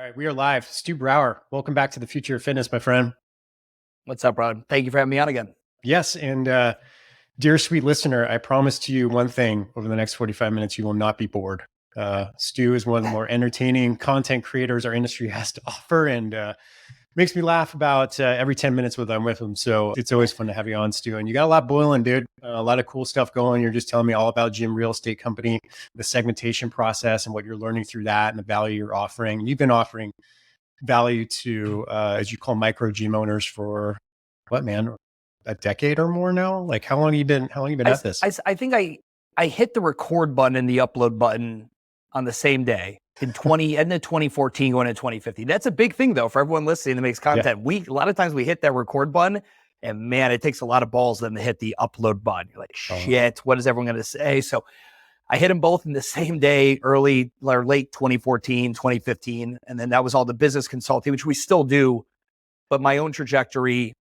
All right, we are live. Stu Brauer, welcome back to the Future of Fitness, my friend. What's up, Rod? Thank you for having me on again. Yes, and dear sweet listener, I promise to you one thing: over the next 45 minutes, you will not be bored. Stu is one of the more entertaining content creators our industry has to offer, and makes me laugh about every 10 minutes when I'm with him. So it's always fun to have you on, Stu. And you got a lot boiling, dude. A lot of cool stuff going. You're just telling me all about Gym Real Estate Company, the segmentation process, and what you're learning through that, and the value you're offering. And you've been offering value to, as you call, micro gym owners for what, man, a decade or more now? Like, how long have you been at this? I think I hit the record button and the upload button on the same day in 2014 going into 2015. That's a big thing though for everyone listening that makes content. Yeah. A lot of times we hit that record button and man, it takes a lot of balls then to hit the upload button. You're like, shit, what is everyone going to say? So I hit them both in the same day, early or late 2014, 2015. And then that was all the business consulting, which we still do, but my own trajectory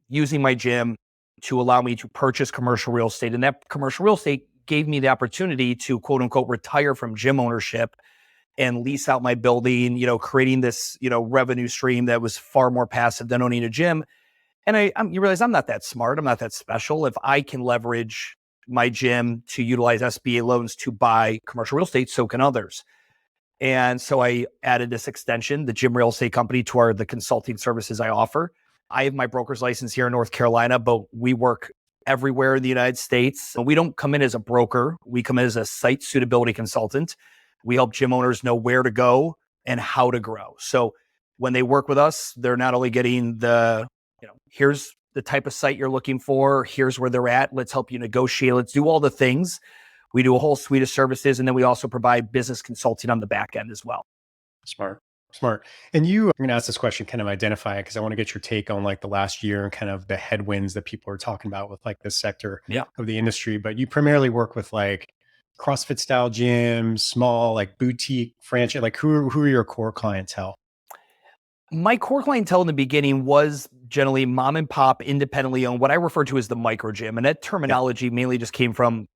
using my gym to allow me to purchase commercial real estate. And that commercial real estate gave me the opportunity to quote unquote retire from gym ownership and lease out my building, creating this, revenue stream that was far more passive than owning a gym. And you realize I'm not that smart. I'm not that special. If I can leverage my gym to utilize SBA loans to buy commercial real estate, so can others. And so I added this extension, the Gym Real Estate Company, to the consulting services I offer. I have my broker's license here in North Carolina, but we work everywhere in the United States. And we don't come in as a broker. We come in as a site suitability consultant. We help gym owners know where to go and how to grow. So when they work with us, they're not only getting here's the type of site you're looking for, here's where they're at, let's help you negotiate, let's do all the things. We do a whole suite of services, and then we also provide business consulting on the back end as well. Smart. I'm going to ask this question, kind of identify it, because I want to get your take on like the last year and kind of the headwinds that people are talking about with like this sector of the industry. But you primarily work with like CrossFit style gyms, small like boutique franchise. Like who are your core clientele? My core clientele in the beginning was generally mom and pop, independently owned, what I refer to as the micro gym. And that terminology mainly just came from,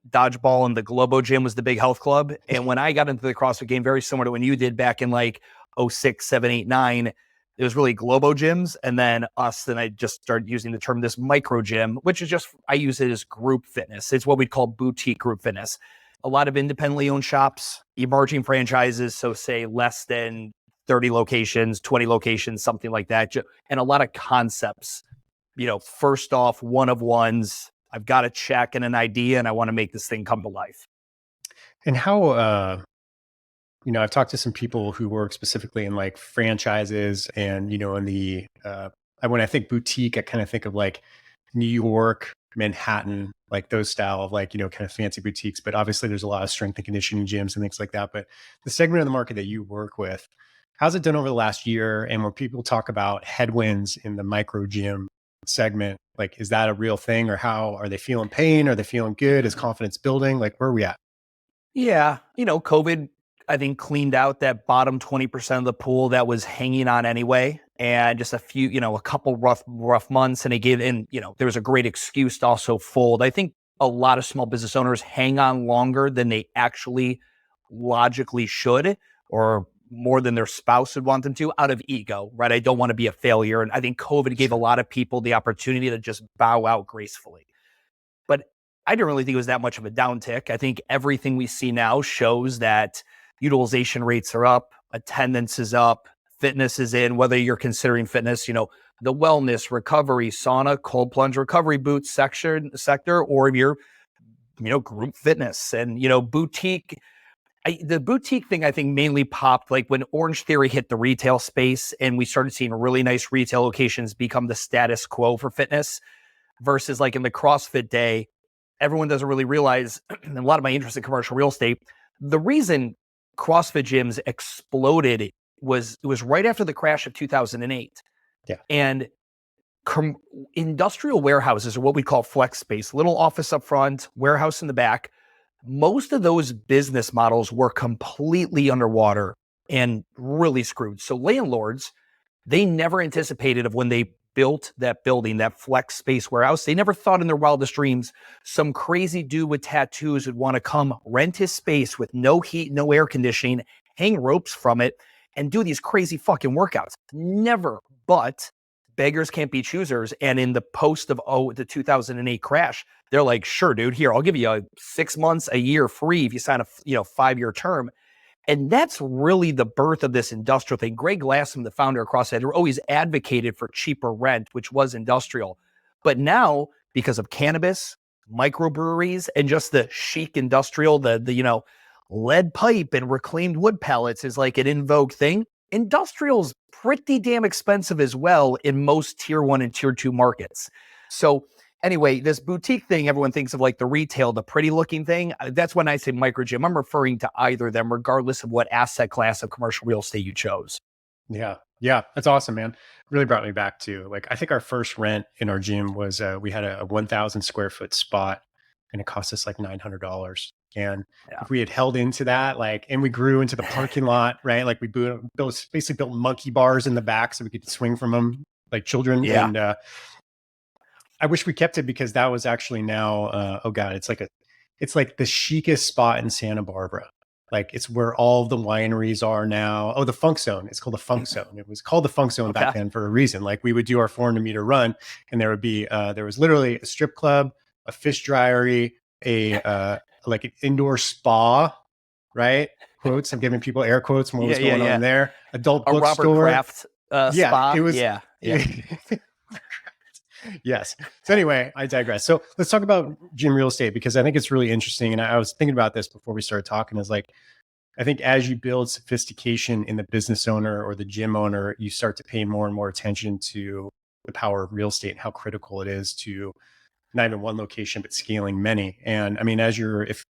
dodgeball, and the Globo gym was the big health club. And when I got into the CrossFit game, very similar to when you did back in like 06, 7, 8, 9, it was really Globo gyms. And then I just started using the term this micro gym, which is just, I use it as group fitness. It's what we'd call boutique group fitness. A lot of independently owned shops, emerging franchises. So say less than 30 locations, 20 locations, something like that. And a lot of concepts, first off, one of ones. I've got a check and an idea and I want to make this thing come to life. And how, I've talked to some people who work specifically in like franchises and, in the, when I think boutique, I kind of think of like New York, Manhattan, like those style of like, kind of fancy boutiques. But obviously there's a lot of strength and conditioning gyms and things like that. But the segment of the market that you work with, how's it done over the last year? And when people talk about headwinds in the micro gym segment, like, is that a real thing, or how are they feeling pain? Are they feeling good? Is confidence building? Like, where are we at? Yeah. COVID, I think, cleaned out that bottom 20% of the pool that was hanging on anyway. And just a few, a couple rough months. And there was a great excuse to also fold. I think a lot of small business owners hang on longer than they actually logically should, or more than their spouse would want them to, out of ego, right? I don't want to be a failure. And I think COVID gave a lot of people the opportunity to just bow out gracefully. But I didn't really think it was that much of a downtick. I think everything we see now shows that utilization rates are up, attendance is up, fitness is in, whether you're considering fitness, the wellness, recovery, sauna, cold plunge, recovery boots sector, or your, group fitness and, boutique. The boutique thing, I think, mainly popped like when Orange Theory hit the retail space and we started seeing really nice retail locations become the status quo for fitness, versus like in the CrossFit day, everyone doesn't really realize, and a lot of my interest in commercial real estate, the reason CrossFit gyms exploded was right after the crash of 2008. Yeah. And industrial warehouses are what we call flex space, little office up front, warehouse in the back. Most of those business models were completely underwater and really screwed. So landlords, they never anticipated of when they built that building, that flex space warehouse, they never thought in their wildest dreams some crazy dude with tattoos would want to come rent his space with no heat, no air conditioning, hang ropes from it, and do these crazy fucking workouts. Never, but beggars can't be choosers. And in the post of the 2008 crash, they're like, sure, dude, here, I'll give you 6 months, a year free if you sign a 5-year term. And that's really the birth of this industrial thing. Greg Glassman, the founder of CrossFit, always advocated for cheaper rent, which was industrial. But now, because of cannabis, microbreweries, and just the chic industrial, the lead pipe and reclaimed wood pellets is like an in vogue thing. Industrial's pretty damn expensive as well in most tier 1 and tier 2 markets. So anyway, this boutique thing, everyone thinks of like the retail, the pretty looking thing. That's when I say micro gym, I'm referring to either of them, regardless of what asset class of commercial real estate you chose. Yeah. Yeah. That's awesome, man. Really brought me back to, like, I think our first rent in our gym was, we had a 1,000 square foot spot and it cost us like $900. And if we had held into that, like, and we grew into the parking lot, right? Like we basically built monkey bars in the back so we could swing from them like children. Yeah. And, I wish we kept it because that was actually now, oh God, it's like the chicest spot in Santa Barbara. Like it's where all the wineries are now. Oh, the Funk Zone. It's called the Funk Zone. It was called the Funk Zone back then for a reason. Like we would do our 400-meter run and there would be, there was literally a strip club, a fish dryery, like an indoor spa, right? Quotes. I'm giving people air quotes from what was going on there. Adult bookstore. Robert Kraft spa. It was, yeah. Yes. So anyway, I digress. So let's talk about gym real estate because I think it's really interesting. And I was thinking about this before we started talking is like, I think as you build sophistication in the business owner or the gym owner, you start to pay more and more attention to the power of real estate and how critical it is to not even one location, but scaling many. And I mean, if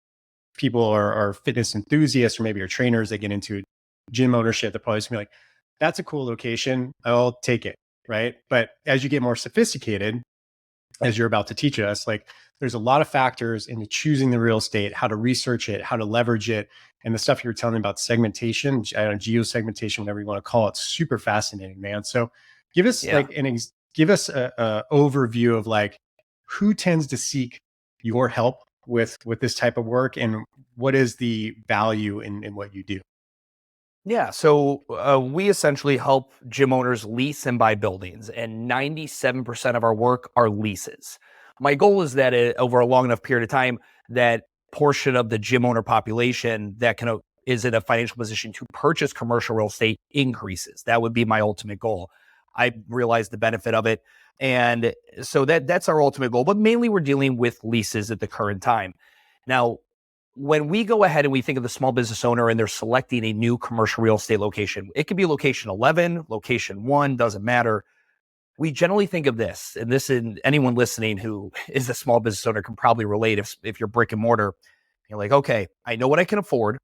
people are fitness enthusiasts or maybe are trainers, they get into gym ownership, they're probably just gonna be like, that's a cool location. I'll take it. Right. But as you get more sophisticated, as you're about to teach us, like there's a lot of factors into choosing the real estate, how to research it, how to leverage it. And the stuff you were telling me about segmentation, geosegmentation, whatever you want to call it, super fascinating, man. So give us give us a overview of like who tends to seek your help with this type of work and what is the value in what you do? Yeah, so we essentially help gym owners lease and buy buildings, and 97% of our work are leases. My goal is that over a long enough period of time, that portion of the gym owner population that is in a financial position to purchase commercial real estate increases. That would be my ultimate goal. I realize the benefit of it, and so that's our ultimate goal. But mainly, we're dealing with leases at the current time. Now, when we go ahead and we think of the small business owner and they're selecting a new commercial real estate location, it could be location 11, location 1, doesn't matter. We generally think of this, and anyone listening who is a small business owner can probably relate if you're brick and mortar. You're like, okay, I know what I can afford.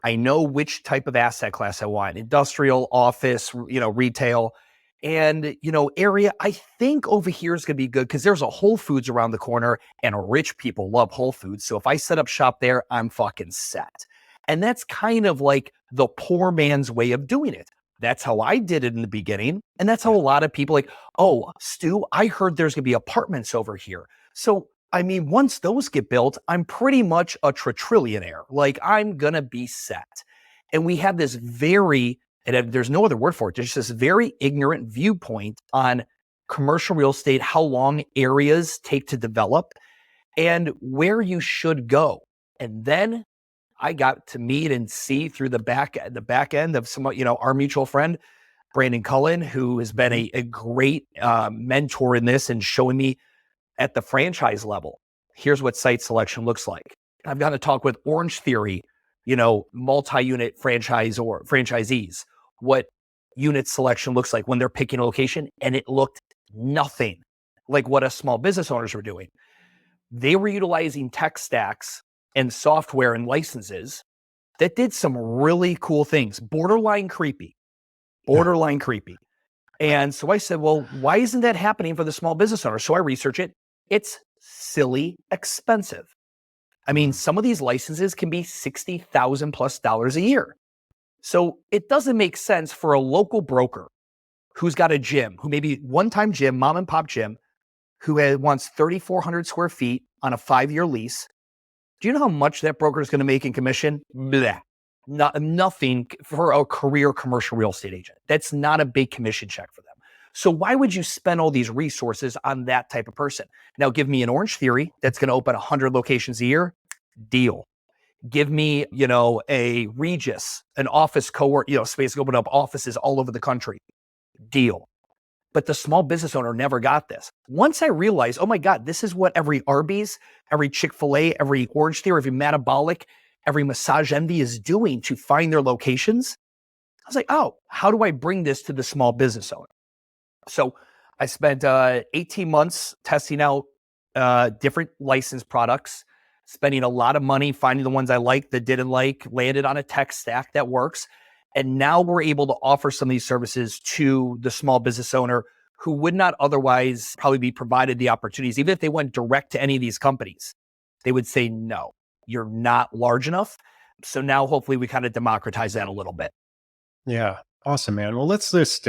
I know which type of asset class I want, industrial, office, retail. And, area, I think over here is going to be good because there's a Whole Foods around the corner and rich people love Whole Foods. So if I set up shop there, I'm fucking set. And that's kind of like the poor man's way of doing it. That's how I did it in the beginning. And that's how a lot of people oh, Stu, I heard there's going to be apartments over here. So, I mean, once those get built, I'm pretty much a trillionaire. Like I'm going to be set. And we have this and there's no other word for it. There's this very ignorant viewpoint on commercial real estate, how long areas take to develop and where you should go. And then I got to meet and see through the back end of our mutual friend, Brandon Cullen, who has been a great mentor in this and showing me at the franchise level. Here's what site selection looks like. I've gotten to talk with Orange Theory, multi-unit franchisees, what unit selection looks like when they're picking a location, and it looked nothing like what us small business owners were doing. They were utilizing tech stacks and software and licenses that did some really cool things, borderline creepy. And so I said, well, why isn't that happening for the small business owner? So I research it. It's silly expensive. I mean, some of these licenses can be $60,000+ a year. So it doesn't make sense for a local broker who's got a gym, who maybe one-time gym, mom and pop gym, who wants 3,400 square feet on a 5-year lease. Do you know how much that broker is going to make in commission? Blah. Nothing for a career commercial real estate agent. That's not a big commission check for them. So why would you spend all these resources on that type of person? Now give me an Orange Theory that's going to open 100 locations a year. Deal. Give me, a Regis, an office cowork, space to open up offices all over the country. Deal. But the small business owner never got this. Once I realized, oh my God, this is what every Arby's, every Chick-fil-A, every Orange Theory, every Metabolic, every Massage Envy is doing to find their locations. I was like, oh, how do I bring this to the small business owner? So I spent 18 months testing out different licensed products, spending a lot of money finding the ones I liked, that didn't like, landed on a tech stack that works. And now we're able to offer some of these services to the small business owner who would not otherwise probably be provided the opportunities. Even if they went direct to any of these companies, they would say, no, you're not large enough. So now hopefully we kind of democratize that a little bit. Yeah. Awesome, man. Well, let's just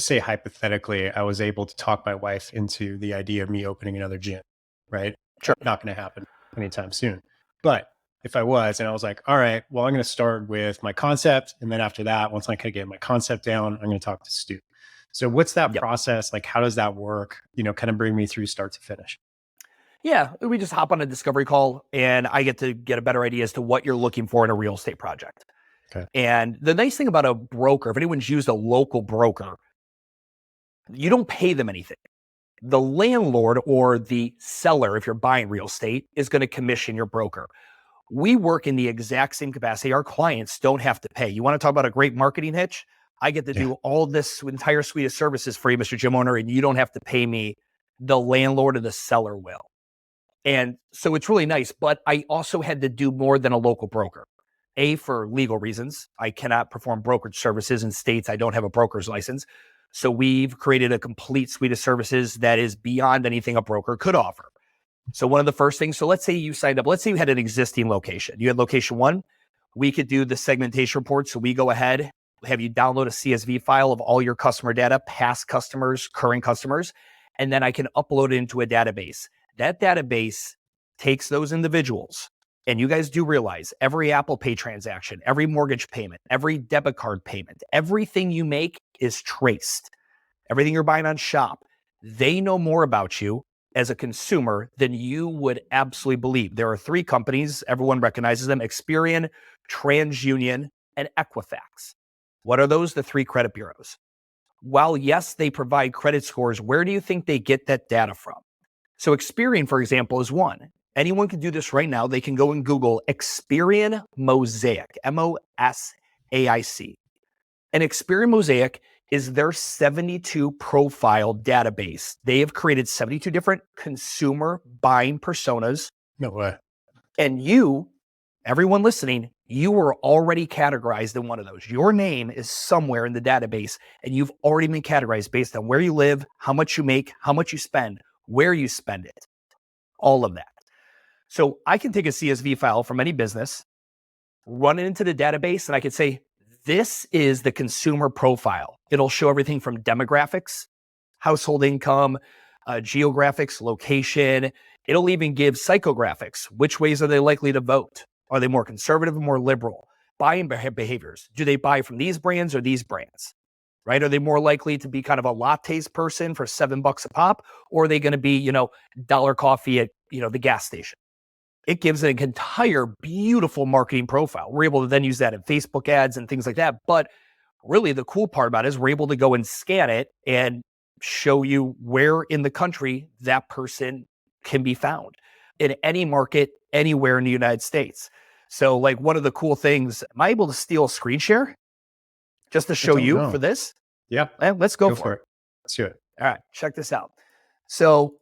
say hypothetically, I was able to talk my wife into the idea of me opening another gym, right? Sure. Not going to happen anytime soon. But if I was, and I was like, all right, well, I'm going to start with my concept. And then after that, once I can get my concept down, I'm going to talk to Stu. So what's that process? Like, how does that work? Kind of bring me through start to finish. Yeah, we just hop on a discovery call and I get to get a better idea as to what you're looking for in a real estate project. Okay. And the nice thing about a broker, if anyone's used a local broker, you don't pay them anything. The landlord or the seller, if you're buying real estate, is going to commission your broker. We work in the exact same capacity. Our clients don't have to pay. You want to talk about a great marketing hitch? I get to do all this entire suite of services for you, Mr. Gym Owner, and you don't have to pay me. The landlord or the seller will. And so it's really nice. But I also had to do more than a local broker. For legal reasons, I cannot perform brokerage services in states I don't have a broker's license. So we've created a complete suite of services that is beyond anything a broker could offer. So one of the first things, so let's say you signed up, let's say you had an existing location. You had location one, we could do the segmentation report. So we go ahead, have you download a CSV file of all your customer data, past customers, current customers, and then I can upload it into a database. That database takes those individuals, and you guys do realize every Apple Pay transaction, every mortgage payment, every debit card payment, everything you make is traced. Everything you're buying on Shop, they know more about you as a consumer than you would absolutely believe. There are 3 companies, everyone recognizes them: Experian, TransUnion, and Equifax. What are those? The 3 credit bureaus. While yes, they provide credit scores, where do you think they get that data from? So Experian, for example, is one. Anyone can do this right now. They can go and Google Experian Mosaic, MOSAIC. And Experian Mosaic is their 72 profile database. They have created 72 different consumer buying personas. No way. And you, everyone listening, you were already categorized in one of those. Your name is somewhere in the database, and you've already been categorized based on where you live, how much you make, how much you spend, where you spend it, all of that. So I can take a CSV file from any business, run it into the database, and I could say, this is the consumer profile. It'll show everything from demographics, household income, geographics, location. It'll even give psychographics. Which ways are they likely to vote? Are they more conservative or more liberal? Buying behaviors. Do they buy from these brands or these brands? Right? Are they more likely to be kind of a lattes person for $7 a pop? Or are they going to be, dollar coffee at, the gas station? It gives an entire beautiful marketing profile. We're able to then use that in Facebook ads and things like that. But really the cool part about it is we're able to go and scan it and show you where in the country that person can be found in any market, anywhere in the United States. So like one of the cool things, am I able to steal a screen share just to show you for this? Yeah. Let's go for it. Let's do it. All right, check this out. So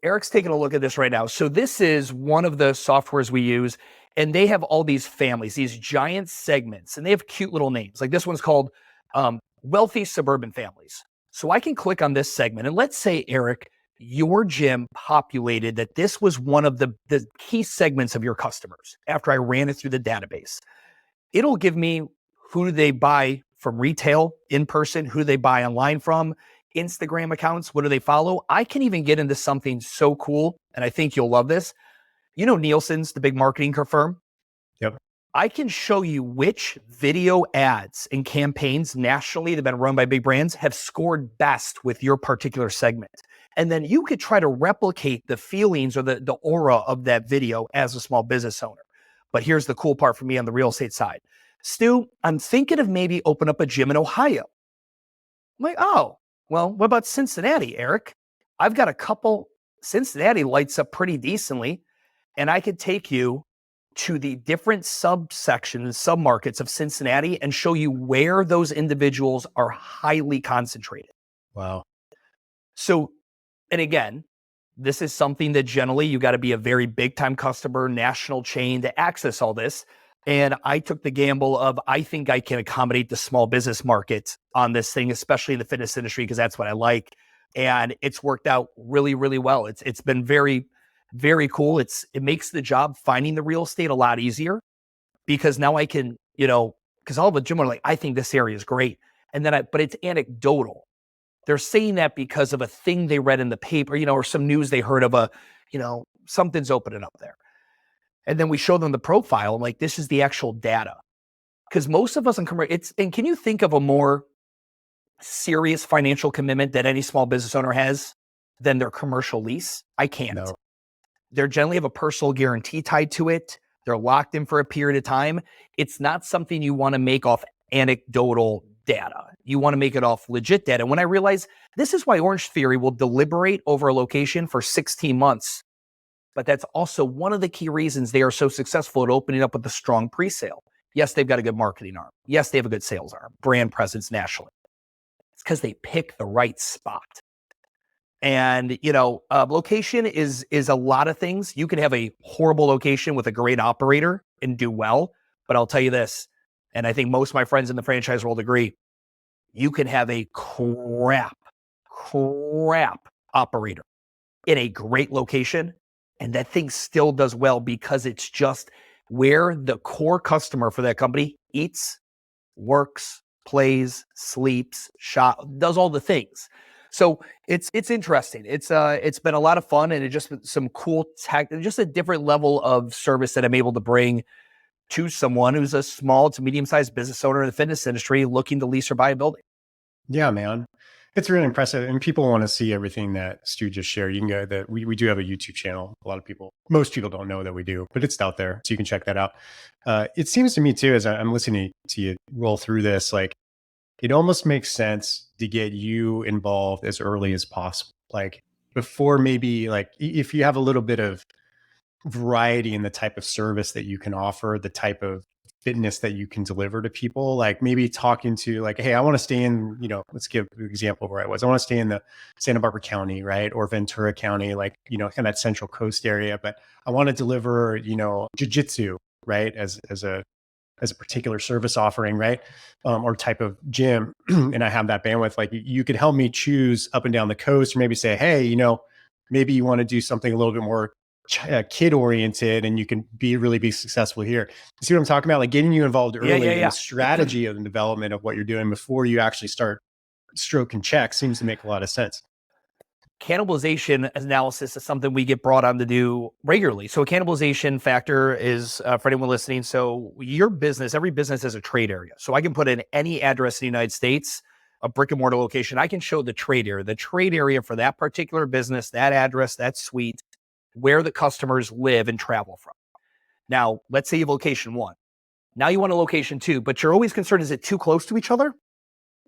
Eric's taking a look at this right now. So this is one of the softwares we use, and they have all these families, these giant segments, and they have cute little names. Like this one's called Wealthy Suburban Families. So I can click on this segment, and let's say, Eric, your gym populated that this was one of the key segments of your customers. After I ran it through the database, it'll give me who they buy from retail, in person, who they buy online from, Instagram accounts, what do they follow? I can even get into something so cool, and I think you'll love this. Nielsen's the big marketing firm. Yep. I can show you which video ads and campaigns nationally that have been run by big brands have scored best with your particular segment. And then you could try to replicate the feelings or the aura of that video as a small business owner. But here's the cool part for me on the real estate side. Stu, I'm thinking of maybe open up a gym in Ohio. I'm like, oh, well, what about Cincinnati, Eric? I've got a couple. Cincinnati lights up pretty decently, and I could take you to the different subsections, submarkets of Cincinnati and show you where those individuals are highly concentrated. Wow. So, and again, this is something that generally you got to be a very big time customer, national chain to access all this. And I took the gamble of, I think I can accommodate the small business market on this thing, especially in the fitness industry, because that's what I like. And it's worked out really, really well. It's been very, very cool. It makes the job finding the real estate a lot easier, because now I can, because all the gym are like, I think this area is great. And then but it's anecdotal. They're saying that because of a thing they read in the paper, or some news they heard of something's opening up there. And then we show them the profile. I'm like, this is the actual data. Because most of us in commercial, and can you think of a more serious financial commitment that any small business owner has than their commercial lease? I can't. No. They generally have a personal guarantee tied to it. They're locked in for a period of time. It's not something you want to make off anecdotal data. You want to make it off legit data. When I realized this is why Orange Theory will deliberate over a location for 16 months. But that's also one of the key reasons they are so successful at opening up with a strong pre-sale. Yes, they've got a good marketing arm. Yes, they have a good sales arm, brand presence nationally. It's because they pick the right spot. And, location is a lot of things. You can have a horrible location with a great operator and do well. But I'll tell you this, and I think most of my friends in the franchise world agree, you can have a crap operator in a great location, and that thing still does well because it's just where the core customer for that company eats, works, plays, sleeps, shop, does all the things. So it's interesting. It's been a lot of fun, and it just some cool tech, and just a different level of service that I'm able to bring to someone who's a small to medium-sized business owner in the fitness industry looking to lease or buy a building. Yeah, man. It's really impressive. And people want to see everything that Stu just shared. You can go that we do have a YouTube channel. Most people don't know that we do, but it's out there. So you can check that out. It seems to me too, as I'm listening to you roll through this, like it almost makes sense to get you involved as early as possible. Like before, maybe like if you have a little bit of variety in the type of service that you can offer, the type of fitness that you can deliver to people, like maybe talking to like, hey, I want to stay in, let's give an example of where I was. I want to stay in the Santa Barbara County, right? Or Ventura County, like, kind of that central coast area, but I want to deliver, jujitsu, right? As a particular service offering, right? Or type of gym. And I have that bandwidth, like you could help me choose up and down the coast, or maybe say, hey, maybe you want to do something a little bit more kid oriented, and you can really be successful here. You see what I'm talking about? Like getting you involved early in the strategy of the development of what you're doing before you actually start stroking checks seems to make a lot of sense. Cannibalization analysis is something we get brought on to do regularly. So a cannibalization factor is, for anyone listening, so your business, every business has a trade area. So I can put in any address in the United States, a brick and mortar location. I can show the trade area for that particular business, that address, that suite, where the customers live and travel from. Now, let's say you have location 1. Now you want a location 2, but you're always concerned, is it too close to each other?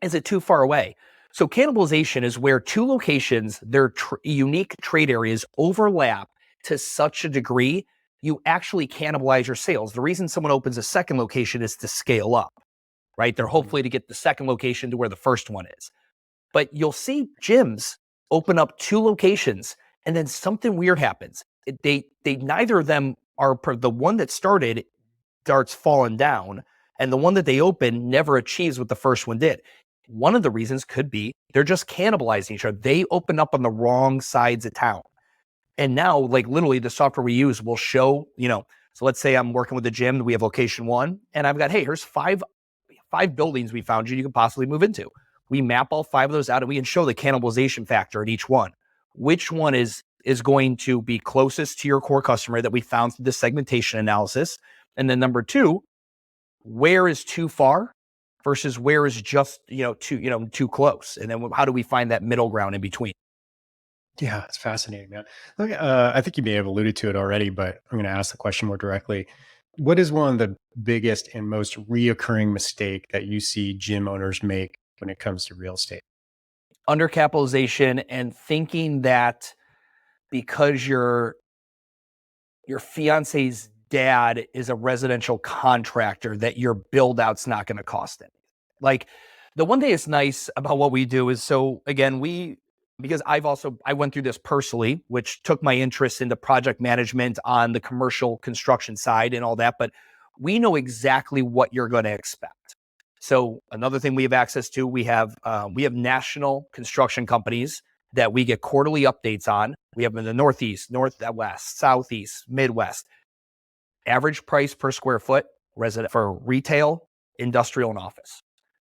Is it too far away? So cannibalization is where 2 locations, their unique trade areas overlap to such a degree, you actually cannibalize your sales. The reason someone opens a second location is to scale up, right? They're hopefully to get the second location to where the first one is. But you'll see gyms open up 2 locations, and then something weird happens. They neither of them are the one that started starts falling down, and the one that they open never achieves what the first one did. One of the reasons could be they're just cannibalizing each other. They open up on the wrong sides of town. And now, like literally the software we use will show, so let's say I'm working with a gym, we have location 1, and I've got, hey, here's five buildings we found you can possibly move into. We map all 5 of those out, and we can show the cannibalization factor in each one. Which one is going to be closest to your core customer that we found through the segmentation analysis? And then number 2, where is too far versus where is just, too close. And then how do we find that middle ground in between? Yeah, it's fascinating, man. Look, I think you may have alluded to it already, but I'm going to ask the question more directly. What is one of the biggest and most reoccurring mistake that you see gym owners make when it comes to real estate? Undercapitalization and thinking that because your fiance's dad is a residential contractor that your build out's not going to cost it. Like, the one thing that's nice about what we do is, so again, because I went through this personally, which took my interest into project management on the commercial construction side and all that, but we know exactly what you're going to expect. So another thing we have access to, we have national construction companies that we get quarterly updates on. We have them in the Northeast, Northwest, Southeast, Midwest. Average price per square foot resident for retail, industrial, and office.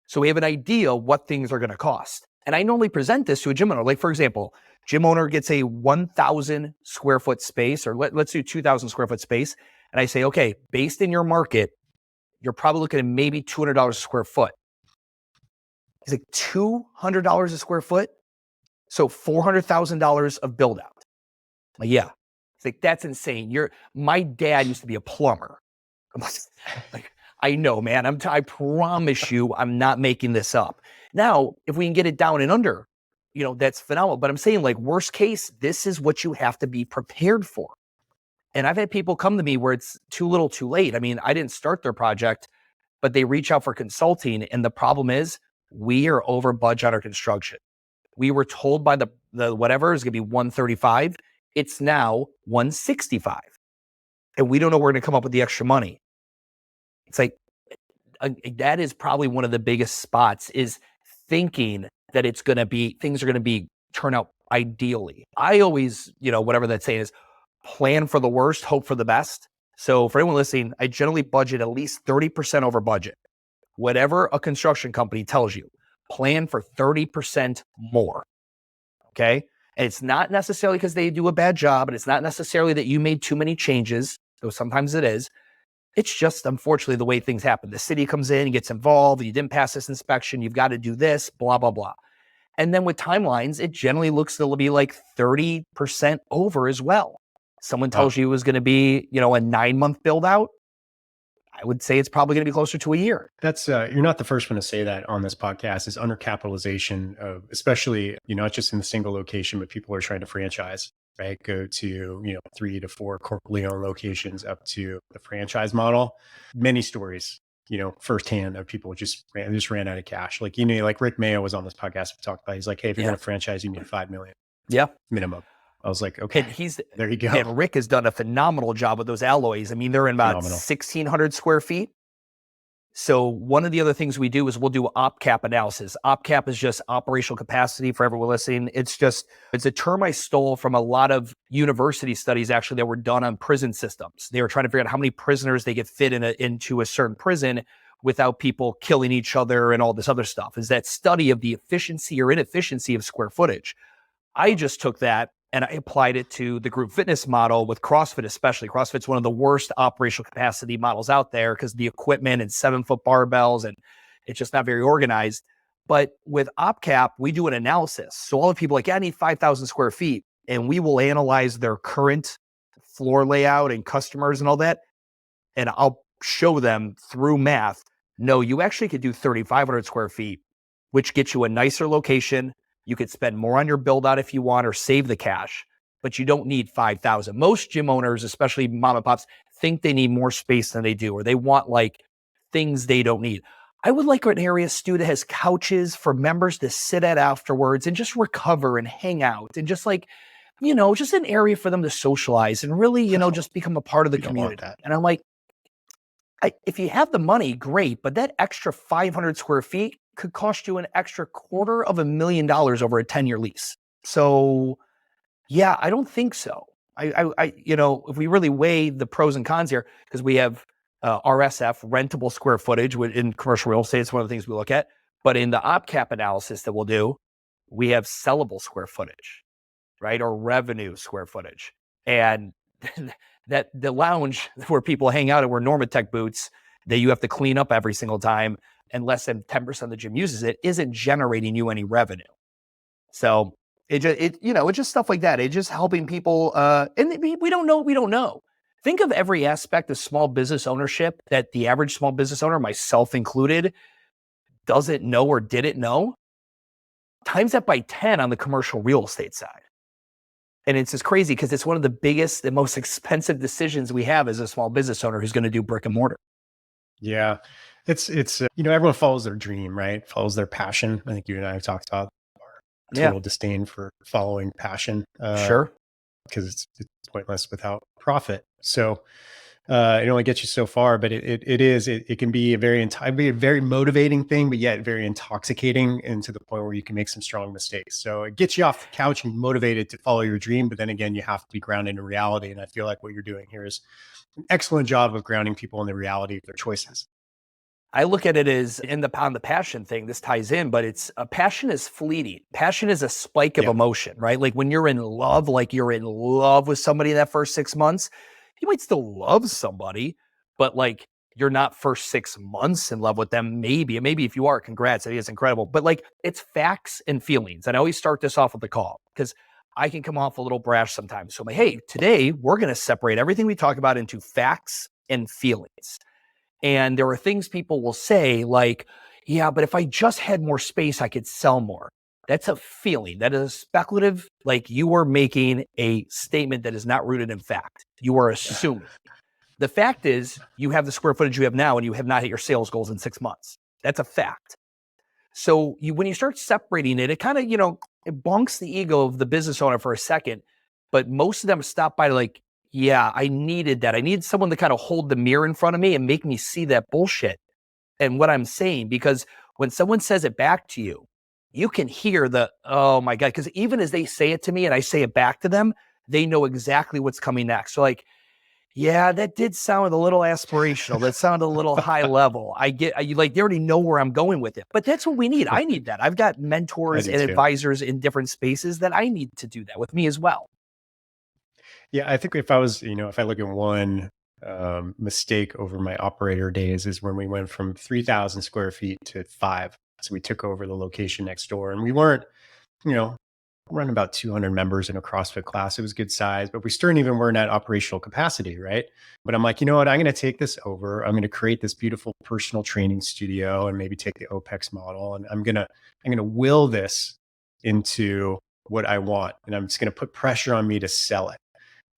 So we have an idea what things are going to cost. And I normally present this to a gym owner. Like, for example, gym owner gets a 1,000 square foot space, or let's do 2,000 square foot space. And I say, okay, based in your market, you're probably looking at maybe $200 a square foot. He's like, $200 a square foot? So $400,000 of build out. Like, yeah. It's like, that's insane. My dad used to be a plumber. I'm like, I know, man. I promise you, I'm not making this up. Now, if we can get it down and under, that's phenomenal. But I'm saying, like, worst case, this is what you have to be prepared for. And I've had people come to me where it's too little, too late. I mean, I didn't start their project, but they reach out for consulting. And the problem is we are over budget on our construction. We were told by the whatever is going to be 135. It's now 165. And we don't know where we're going to come up with the extra money. It's like, that is probably one of the biggest spots, is thinking that things are going to turn out ideally. I always, whatever that saying is, plan for the worst, hope for the best. So for anyone listening, I generally budget at least 30% over budget. Whatever a construction company tells you, plan for 30% more. Okay. And it's not necessarily because they do a bad job, and it's not necessarily that you made too many changes, though sometimes it is. It's just, unfortunately, the way things happen. The city comes in and gets involved. You didn't pass this inspection. You've got to do this, blah, blah, blah. And then with timelines, it generally looks to be like 30% over as well. Someone tells you it was going to be, a 9-month build out. I would say it's probably going to be closer to a year. That's you're not the first one to say that on this podcast. Is undercapitalization, especially not just in the single location, but people are trying to franchise, right? Go to 3 to 4 corporately owned locations up to the franchise model. Many stories, firsthand, of people just ran out of cash. Like like Rick Mayo was on this podcast. We talked about. He's like, hey, if you're going to franchise, you need $5 million. Yeah, minimum. I was like, okay, and there you go. And Rick has done a phenomenal job with those alloys. I mean, they're in about 1,600 square feet. So one of the other things we do is we'll do OPCAP analysis. OPCAP is just operational capacity for everyone listening. It's a term I stole from a lot of university studies, actually, that were done on prison systems. They were trying to figure out how many prisoners they could fit into a certain prison without people killing each other and all this other stuff. Is that study of the efficiency or inefficiency of square footage. I just took that and I applied it to the group fitness model with CrossFit, especially. CrossFit's one of the worst operational capacity models out there because the equipment and 7-foot barbells, and it's just not very organized. But with OPCAP, we do an analysis. So all the people I need 5,000 square feet, and we will analyze their current floor layout and customers and all that. And I'll show them through math, no, you actually could do 3,500 square feet, which gets you a nicer location. You could spend more on your build out if you want, or save the cash, but you don't need 5,000. Most gym owners, especially mom and pops, think they need more space than they do, or they want like things they don't need. I would like an area, Stu, that has couches for members to sit at afterwards and just recover and hang out, and just like, just an area for them to socialize and really, just become a part of the community. And I'm like, if you have the money, great, but that extra 500 square feet could cost you an extra $250,000 over a 10-year lease. So yeah, I don't think so. If we really weigh the pros and cons here, because we have RSF, rentable square footage in commercial real estate, it's one of the things we look at. But in the OPCAP analysis that we'll do, we have sellable square footage, right? Or revenue square footage. And that the lounge where people hang out and wear Normatec boots that you have to clean up every single time and less than 10% of the gym uses it isn't generating you any revenue. So it's just stuff like that. It's just helping people. And we don't know what we don't know. Think of every aspect of small business ownership that the average small business owner, myself included, doesn't know or didn't know. Times that by 10 on the commercial real estate side. And it's just crazy because it's one of the biggest and most expensive decisions we have as a small business owner who's going to do brick and mortar. Yeah. It's everyone follows their dream, right? Follows their passion. I think you and I have talked about our total disdain for following passion. Sure. Because it's pointless without profit. So it only gets you so far, but it can be a very motivating thing, but yet very intoxicating, and to the point where you can make some strong mistakes. So it gets you off the couch and motivated to follow your dream. But then again, you have to be grounded in reality. And I feel like what you're doing here is an excellent job of grounding people in the reality of their choices. I look at it as on the passion thing, this ties in, but passion is fleeting. Passion is a spike of emotion, right? Like when you're in love, with somebody in that first 6 months, you might still love somebody, but like you're not first 6 months in love with them. Maybe if you are, congrats. I think it's incredible. But like it's facts and feelings. And I always start this off with the call because I can come off a little brash sometimes. So I'm like, hey, today we're going to separate everything we talk about into facts and feelings. And there are things people will say like, yeah, but if I just had more space, I could sell more. That's a feeling. That is speculative. Like you are making a statement that is not rooted in fact. You are assuming. The fact is you have the square footage you have now and you have not hit your sales goals in 6 months. That's a fact. So when you start separating it, it kind of, it bonks the ego of the business owner for a second. But most of them stop by like, yeah, I needed that. I needed someone to kind of hold the mirror in front of me and make me see that bullshit and what I'm saying. Because when someone says it back to you, you can hear oh my God. Because even as they say it to me and I say it back to them, they know exactly what's coming next. So like, yeah, that did sound a little aspirational. That sounded a little high level. They already know where I'm going with it. But that's what we need. I need that. I've got mentors and advisors in different spaces that I need to do that with me as well. Yeah, I think if I look at one mistake over my operator days is when we went from 3,000 square feet to 5. So we took over the location next door, and we weren't, running about 200 members in a CrossFit class. It was good size, but we still even weren't at operational capacity, right? But I'm like, you know what? I'm going to take this over. I'm going to create this beautiful personal training studio and maybe take the OPEX model, and I'm going to will this into what I want, and I'm just going to put pressure on me to sell it.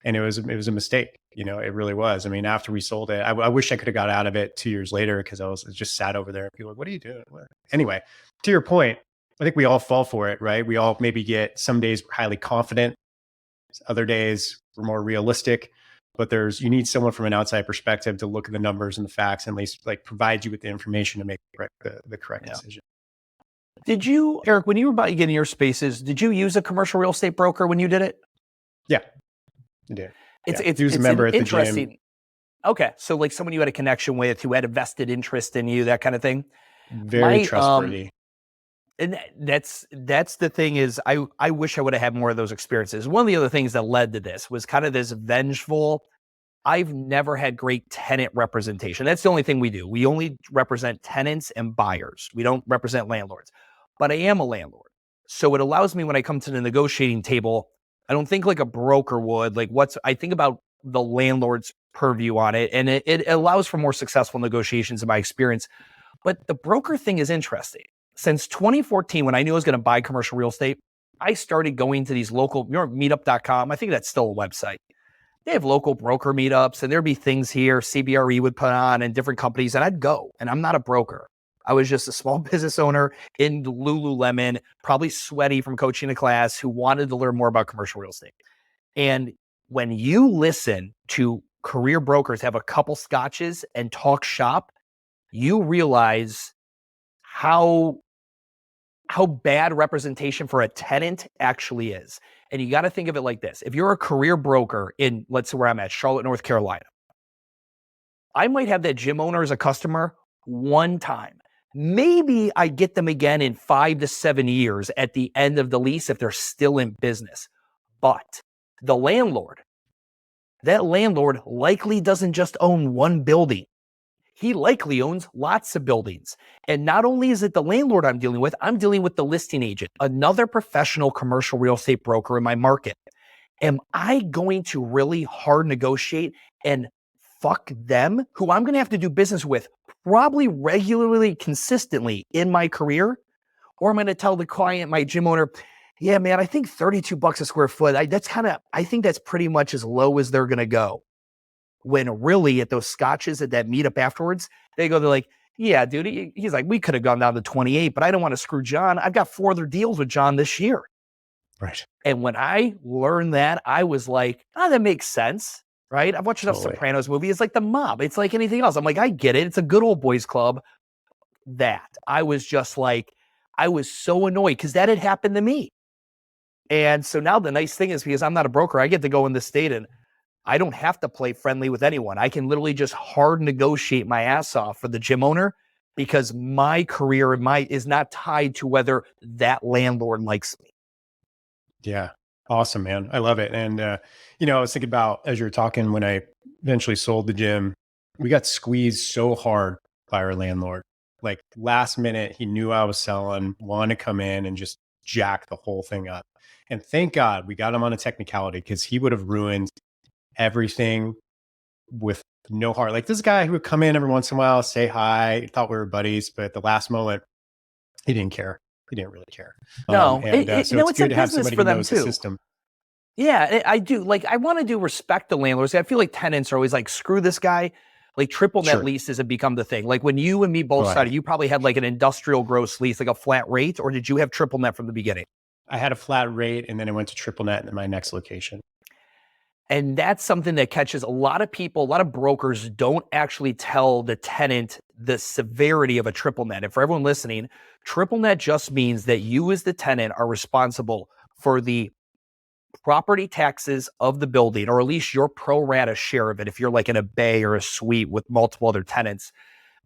And it was a mistake. It really was. I mean, after we sold it, I wish I could have got out of it 2 years later because I was just sat over there and people were like, what are you doing? Anyway, to your point, I think we all fall for it, right? We all maybe get some days we're highly confident, other days we're more realistic, but you need someone from an outside perspective to look at the numbers and the facts and at least like provide you with the information to make the correct decision. Did you, Eric, when you were about to get in your spaces, did you use a commercial real estate broker when you did it? Yeah. I did. It's a member at the gym. Okay, so like someone you had a connection with who had a vested interest in you, that kind of thing. Very trustworthy. And that's the thing is I wish I would have had more of those experiences. One of the other things that led to this was kind of this vengeful. I've never had great tenant representation. That's the only thing we do. We only represent tenants and buyers. We don't represent landlords. But I am a landlord. So it allows me when I come to the negotiating table, I don't think like a broker would. I think about the landlord's purview on it, and it allows for more successful negotiations in my experience. But the broker thing is interesting. Since 2014, when I knew I was going to buy commercial real estate, I started going to these local, meetup.com. I think that's still a website. They have local broker meetups, and there'd be things here CBRE would put on and different companies, and I'd go. And I'm not a broker. I was just a small business owner in Lululemon, probably sweaty from coaching a class who wanted to learn more about commercial real estate. And when you listen to career brokers have a couple scotches and talk shop, you realize how bad representation for a tenant actually is. And you got to think of it like this. If you're a career broker in, let's say where I'm at, Charlotte, North Carolina, I might have that gym owner as a customer one time. Maybe I get them again in 5 to 7 years at the end of the lease if they're still in business. But the landlord, that landlord likely doesn't just own one building. He likely owns lots of buildings. And not only is it the landlord I'm dealing with the listing agent, another professional commercial real estate broker in my market. Am I going to really hard negotiate and fuck them, who I'm going to have to do business with probably regularly, consistently in my career? Or I'm going to tell the client, my gym owner, yeah, man, I think $32 a square foot. I think that's pretty much as low as they're going to go. When really at those scotches at that meetup afterwards, they're like, yeah, dude, he's like, we could have gone down to 28, but I don't want to screw John. I've got 4 other deals with John this year. Right. And when I learned that, I was like, oh, that makes sense, right? I've watched enough Totally. Sopranos movie. It's like the mob. It's like anything else. I'm like, I get it. It's a good old boys club. That I was just like, I was so annoyed because that had happened to me. And so now the nice thing is, because I'm not a broker, I get to go in this state and I don't have to play friendly with anyone. I can literally just hard negotiate my ass off for the gym owner because my career is not tied to whether that landlord likes me. Yeah. Awesome, man. I love it. And, I was thinking about, as you were talking, when I eventually sold the gym, we got squeezed so hard by our landlord. Like last minute, he knew I was selling, wanted to come in and just jack the whole thing up. And thank God we got him on a technicality, because he would have ruined everything with no heart. Like this guy who would come in every once in a while, say hi, thought we were buddies, but at the last moment, he didn't care. He didn't really care. No, So it's good to have somebody who knows the system. Yeah, I do. Like, I want to do respect the landlords. I feel like tenants are always like, screw this guy. Like triple net leases have become the thing. Like when you and me both started, you probably had like an industrial gross lease, like a flat rate, or did you have triple net from the beginning? I had a flat rate, and then I went to triple net in my next location. And that's something that catches a lot of people. A lot of brokers don't actually tell the tenant the severity of a triple net. And for everyone listening, triple net just means that you as the tenant are responsible for the property taxes of the building, or at least your pro rata share of it. If you're like in a bay or a suite with multiple other tenants,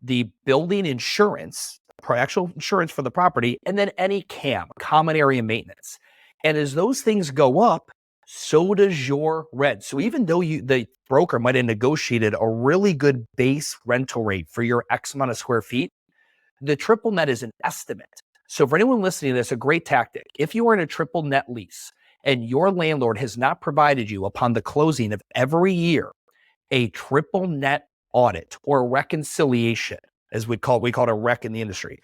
the building insurance, actual insurance for the property, and then any common area maintenance. And as those things go up, so does your rent. So even though the broker might have negotiated a really good base rental rate for your X amount of square feet, the triple net is an estimate. So for anyone listening to this, a great tactic. If you are in a triple net lease and your landlord has not provided you upon the closing of every year a triple net audit or reconciliation, as we call it a rec in the industry,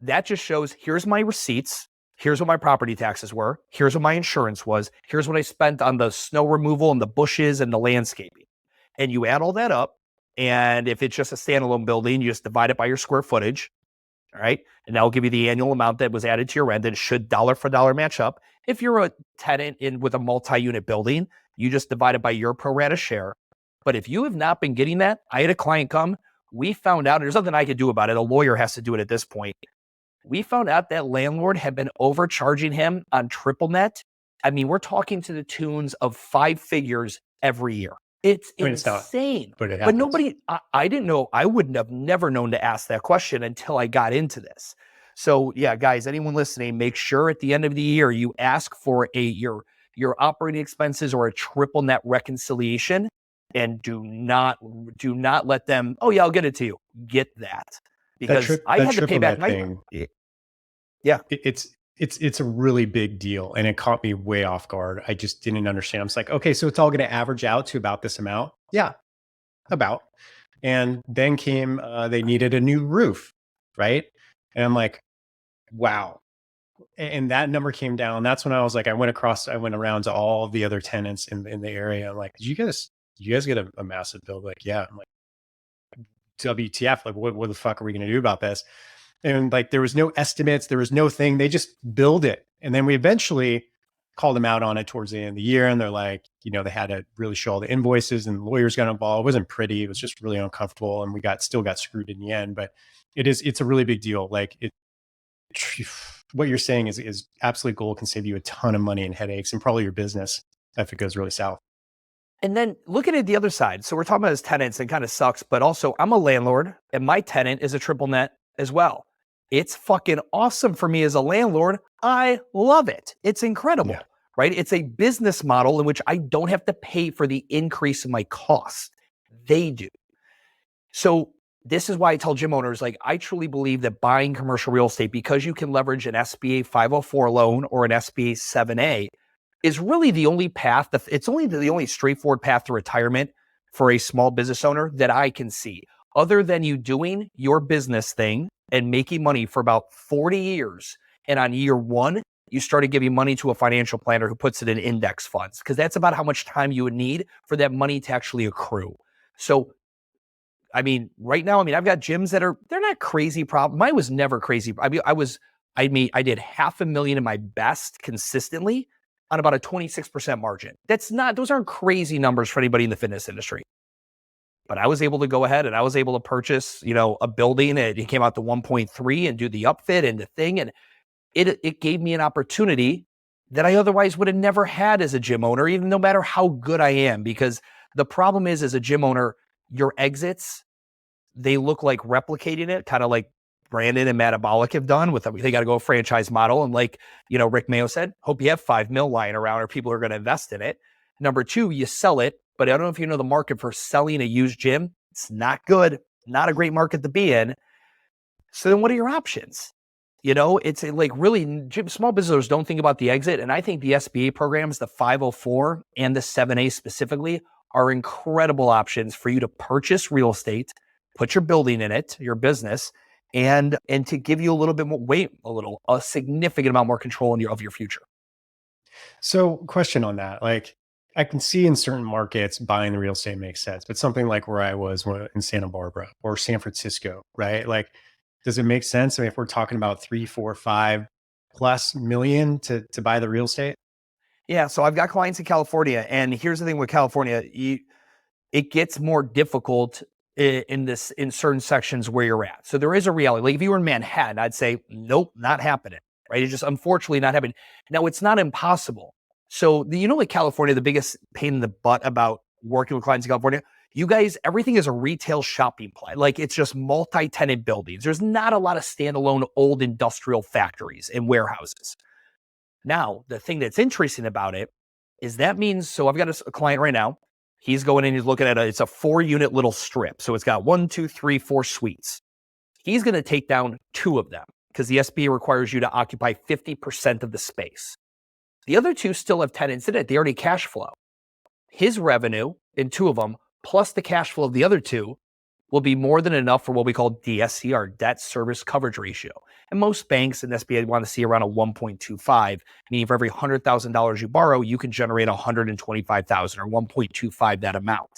that just shows, here's my receipts, here's what my property taxes were, here's what my insurance was, here's what I spent on the snow removal and the bushes and the landscaping. And you add all that up, and if it's just a standalone building, you just divide it by your square footage, all right? And that'll give you the annual amount that was added to your rent, and it should dollar for dollar match up. If you're a tenant with a multi-unit building, you just divide it by your pro rata share. But if you have not been getting that, I had a client come, we found out, there's nothing I could do about it. A lawyer has to do it at this point. We found out that landlord had been overcharging him on triple net. I mean, we're talking to the tunes of 5 figures every year. It's insane. But nobody, I didn't know, I would have never known to ask that question until I got into this. So yeah, guys, anyone listening, make sure at the end of the year, you ask for your operating expenses or a triple net reconciliation, and do not let them, oh yeah, I'll get it to you. Get that. Because I had to pay back my thing. Yeah. It's a really big deal, and it caught me way off guard. I just didn't understand. I was like, okay, so it's all going to average out to about this amount. Yeah, about. And then came, they needed a new roof, right? And I'm like, wow. And that number came down. That's when I was like, I went around to all of the other tenants in the area. I'm like, did you guys get a massive bill? Like, yeah. I'm like, WTF? Like, what the fuck are we going to do about this? And like, there was no estimates, there was no thing. They just billed it. And then we eventually called them out on it towards the end of the year. And they're like, they had to really show all the invoices, and lawyers got involved. It wasn't pretty. It was just really uncomfortable. And we still got screwed in the end. But it's a really big deal. Like what you're saying is absolute gold, can save you a ton of money and headaches, and probably your business if it goes really south. And then looking at the other side. So we're talking about as tenants, and kind of sucks, but also I'm a landlord and my tenant is a triple net as well. It's fucking awesome for me as a landlord. I love it. It's incredible, right? It's a business model in which I don't have to pay for the increase in my costs. They do. So This is why I tell gym owners, like, I truly believe that buying commercial real estate, because you can leverage an SBA 504 loan or an SBA 7A, is really the only path. It's only the only straightforward path to retirement for a small business owner that I can see, other than you doing your business thing and making money for about 40 years. And on year one, you started giving money to a financial planner who puts it in index funds, because that's about how much time you would need for that money to actually accrue. So, I mean, right now, I've got gyms that they're not crazy problem. Mine was never crazy. I mean, I did $500,000 in my best consistently on about a 26% margin. Those aren't crazy numbers for anybody in the fitness industry. But I was able to go ahead and I was able to purchase, a building, and it came out to 1.3 and do the upfit and the thing. And it gave me an opportunity that I otherwise would have never had as a gym owner, even no matter how good I am. Because the problem is, as a gym owner, your exits, they look like replicating it, kind of like Brandon and Metabolic have done they got to go a franchise model. And like, Rick Mayo said, hope you have 5 mil lying around or people are going to invest in it. Number two, you sell it, but I don't know if you know the market for selling a used gym. It's not good, not a great market to be in. So then what are your options? It's like really small businesses don't think about the exit. And I think the SBA programs, the 504 and the 7A specifically, are incredible options for you to purchase real estate, put your building in it, your business, and to give you a little bit more a significant amount more control of your future. So, question on that. Like, I can see in certain markets buying the real estate makes sense, but something like where I was in Santa Barbara or San Francisco, right? Like, does it make sense? I mean, if we're talking about 3, 4, 5+ million to buy the real estate? Yeah. So I've got clients in California, and here's the thing with California, it gets more difficult in certain sections where you're at. So there is a reality. Like if you were in Manhattan, I'd say, nope, not happening. Right. It's just unfortunately not happening. Now, it's not impossible. So like California, the biggest pain in the butt about working with clients in California, you guys, everything is a retail shopping play. Like it's just multi-tenant buildings. There's not a lot of standalone old industrial factories and warehouses. Now, the thing that's interesting about it is that means, so I've got a client right now. He's going in, he's looking at it's a 4-unit little strip. So it's got 1, 2, 3, 4 suites. He's going to take down 2 of them because the SBA requires you to occupy 50% of the space. The other 2 still have tenants in it. They already cash flow. His revenue in 2 of them, plus the cash flow of the other 2, will be more than enough for what we call DSCR, debt service coverage ratio. And most banks and SBA want to see around a 1.25, meaning for every $100,000 you borrow, you can generate $125,000 or 1.25 that amount.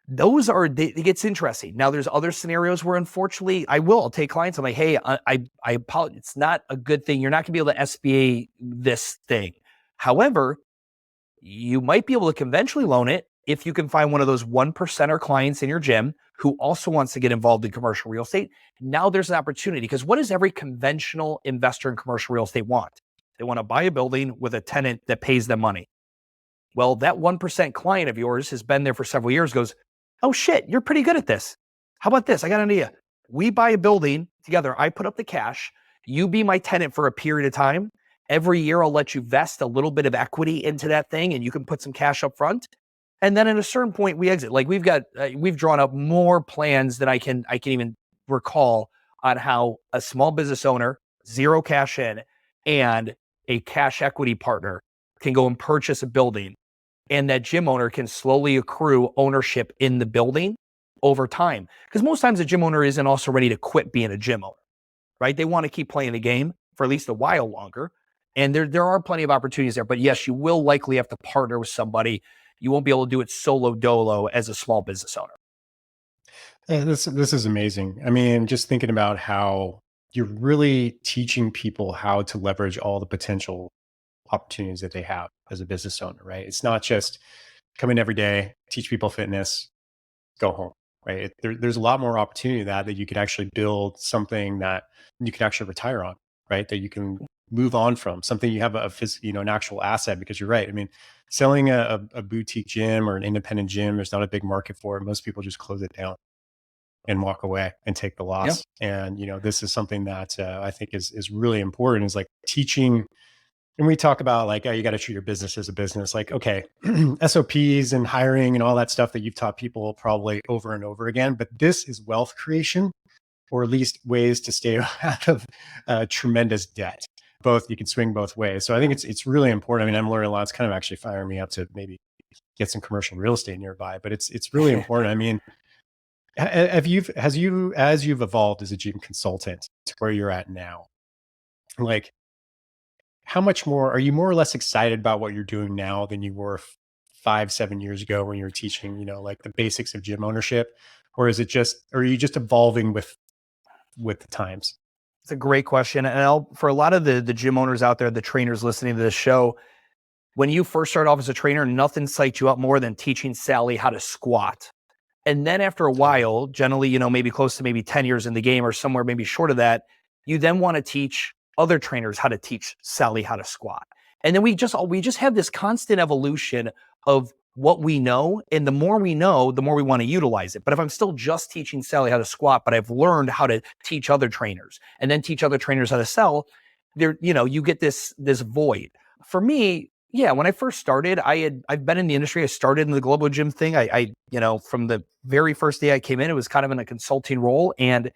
It gets interesting. Now, there's other scenarios where, unfortunately, I'll take clients. I'm like, hey, I apologize. It's not a good thing. You're not going to be able to SBA this thing. However, you might be able to conventionally loan it if you can find one of those 1%er clients in your gym who also wants to get involved in commercial real estate. Now there's an opportunity, because what does every conventional investor in commercial real estate want? They want to buy a building with a tenant that pays them money. Well, that 1% client of yours has been there for several years, goes, oh shit, you're pretty good at this. How about this? I got an idea. We buy a building together. I put up the cash. You be my tenant for a period of time. Every year, I'll let you vest a little bit of equity into that thing, and you can put some cash up front. And then at a certain point, we exit. Like we've drawn up more plans than I can even recall on how a small business owner, 0 cash in, and a cash equity partner can go and purchase a building, and that gym owner can slowly accrue ownership in the building over time. Because most times a gym owner isn't also ready to quit being a gym owner, right? They want to keep playing the game for at least a while longer. And there are plenty of opportunities there. But yes, you will likely have to partner with somebody. You won't be able to do it solo dolo as a small business owner. This is amazing. I mean, just thinking about how you're really teaching people how to leverage all the potential opportunities that they have as a business owner, right? It's not just come in every day, teach people fitness, go home, right? There's a lot more opportunity that you could actually build something that you could actually retire on, right? That you can move on from, something you have an actual asset. Because you're right. I mean, selling a boutique gym or an independent gym, there's not a big market for it. Most people just close it down and walk away and take the loss. Yeah. And this is something that I think is really important, is like teaching And we talk about like, oh, you got to treat your business as a business. Like, okay, SOPs and hiring and all that stuff that you've taught people probably over and over again. But this is wealth creation, or at least ways to stay out of tremendous debt. Both, you can swing both ways. So I think it's really important. I mean, I'm learning a lot. It's kind of actually firing me up to maybe get some commercial real estate nearby. But it's really important. I mean, as you've evolved as a gym consultant to where you're at now, like, how much more are you more or less excited about what you're doing now than you were 5, 7 years ago when you were teaching, like the basics of gym ownership? Or are you just evolving with the times? It's a great question. And for a lot of the gym owners out there, the trainers listening to this show, when you first start off as a trainer, nothing psyched you up more than teaching Sally how to squat. And then after a while, generally, maybe close to maybe 10 years in the game or somewhere maybe short of that, you then want to teach other trainers how to teach Sally how to squat. And then we just have this constant evolution of what we know. And the more we know, the more we want to utilize it. But if I'm still just teaching Sally how to squat, but I've learned how to teach other trainers and then teach other trainers how to sell, you get this void. For me, yeah, when I first started, I've been in the industry. I started in the global gym thing. I from the very first day I came in, it was kind of in a consulting role, and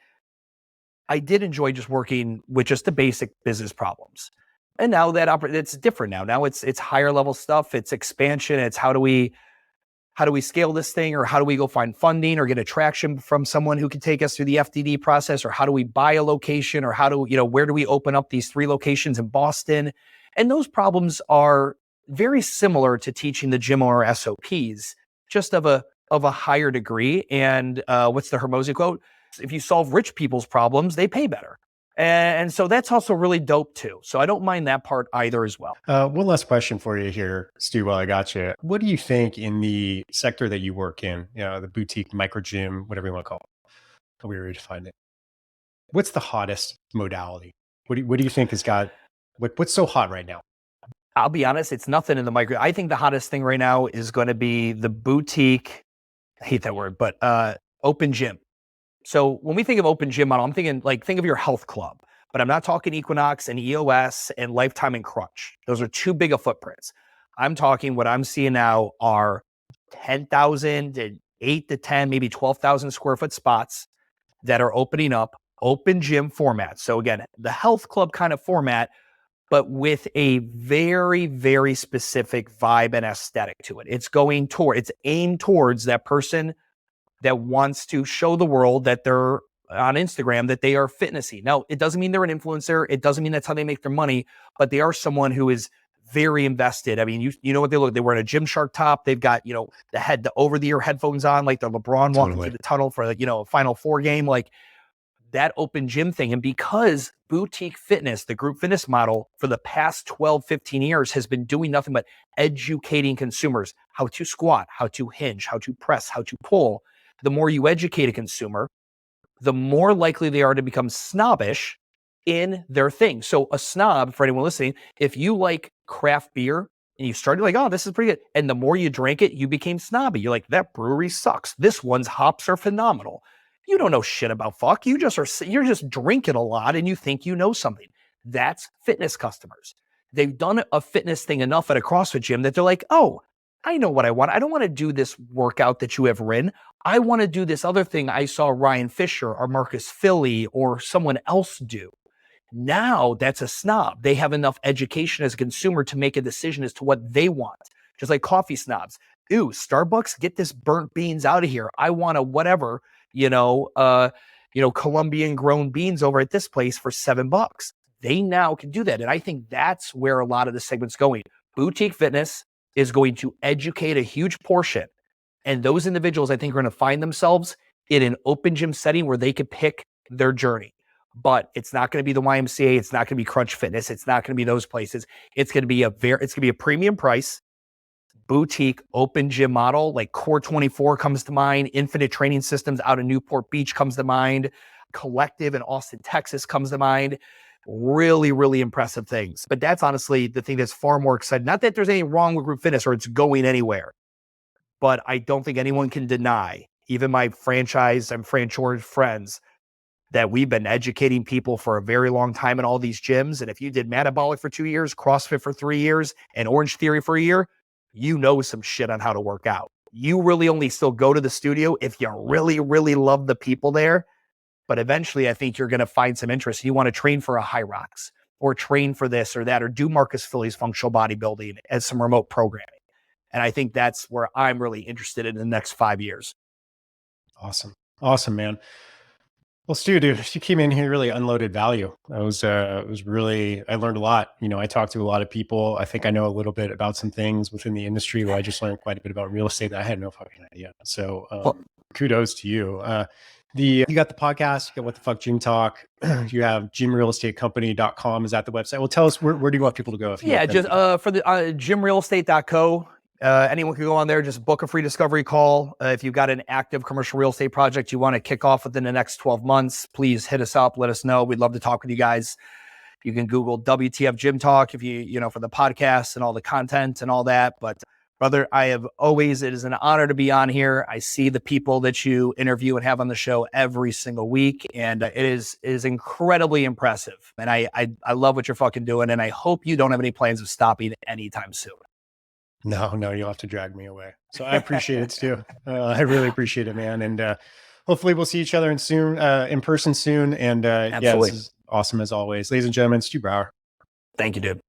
I did enjoy just working with just the basic business problems. And now it's different now. Now it's higher level stuff. It's expansion. It's how do we scale this thing, or how do we go find funding or get attraction from someone who can take us through the FDD process, or how do we buy a location, or where do we open up these 3 locations in Boston? And those problems are very similar to teaching the gym owner SOPs, just of a higher degree. And what's the Hermosi quote? If you solve rich people's problems, they pay better. And so that's also really dope too. So I don't mind that part either as well. One last question for you here, Stu, while I got you. What do you think in the sector that you work in, the boutique micro gym, whatever you want to call it, how we redefine it? What's the hottest modality? What do you think has got, what's so hot right now? I'll be honest, it's nothing in the micro. I think the hottest thing right now is going to be the boutique, I hate that word, but open gym. So when we think of open gym model, I'm thinking think of your health club, but I'm not talking Equinox and EOS and Lifetime and Crunch. Those are too big of footprints. I'm talking, what I'm seeing now are 10,000 to 8 to 10, maybe 12,000 square foot spots that are opening up, open gym format. So again, the health club kind of format, but with a very, very specific vibe and aesthetic to it. It's aimed towards that person that wants to show the world that they're on Instagram, that they are fitnessy. Now, it doesn't mean they're an influencer. It doesn't mean that's how they make their money, but they are someone who is very invested. I mean, you know what they look, they wear a Gymshark top. They've got, the over-the-ear headphones on, like the LeBron walking through the tunnel for a Final Four game, like that open gym thing. And because boutique fitness, the group fitness model for the past 12, 15 years has been doing nothing but educating consumers how to squat, how to hinge, how to press, how to pull. The more you educate a consumer, the more likely they are to become snobbish in their thing. So a snob, for anyone listening, if you like craft beer and you started like, oh, this is pretty good, and the more you drank it, you became snobby. You're like, that brewery sucks. This one's hops are phenomenal. You don't know shit about fuck. You're just drinking a lot and you think you know something. That's fitness customers. They've done a fitness thing enough at a CrossFit gym that they're like, oh, I know what I want. I don't want to do this workout that you have written. I want to do this other thing I saw Ryan Fisher or Marcus Philly or someone else do. Now that's a snob. They have enough education as a consumer to make a decision as to what they want. Just like coffee snobs. Ooh, Starbucks, get this burnt beans out of here. I want a whatever, Colombian grown beans over at this place for $7. They now can do that. And I think that's where a lot of the segment's going. Boutique fitness is going to educate a huge portion. And those individuals, I think, are going to find themselves in an open gym setting where they could pick their journey. But it's not going to be the YMCA. It's not going to be Crunch Fitness. It's not going to be those places. It's going to be a premium price, boutique open gym model. Like Core 24 comes to mind. Infinite Training Systems out of Newport Beach comes to mind. Collective in Austin, Texas comes to mind. Really, really impressive things. But that's honestly the thing that's far more exciting. Not that there's anything wrong with group fitness or it's going anywhere, but I don't think anyone can deny, even my franchise and franchisor friends, that we've been educating people for a very long time in all these gyms. And if you did Metabolic for 2 years, CrossFit for 3 years, and Orange Theory for a year, you know some shit on how to work out. You really only still go to the studio if you really, really love the people there. But eventually, I think you're going to find some interest. You want to train for a High Rocks or train for this or that, or do Marcus Philly's functional bodybuilding as some remote programming. And I think that's where I'm really interested in the next 5 years. Awesome. Awesome, man. Well, Stu, dude, you came in here really unloaded value. I was really, I learned a lot. You know, I talked to a lot of people. I think I know a little bit about some things within the industry where I just learned quite a bit about real estate that I had no fucking idea. So kudos to you. You got the podcast, you got What the Fuck Gym Talk, you have gymrealestatecompany.com. Is that the website? Well, tell us where do you want people to go? If you just for the gymrealestate.co. Anyone can go on there, just book a free discovery call. If you've got an active commercial real estate project you want to kick off within the next 12 months, please hit us up. Let us know. We'd love to talk with you guys. You can Google WTF Gym Talk if you for the podcast and all the content and all that. But brother, it is an honor to be on here. I see the people that you interview and have on the show every single week. And it is incredibly impressive. And I love what you're fucking doing. And I hope you don't have any plans of stopping anytime soon. No, you'll have to drag me away. So I appreciate it, Stu. I really appreciate it, man. And hopefully we'll see each other in person soon. And yeah, this is awesome as always. Ladies and gentlemen, Stu Brauer. Thank you, dude.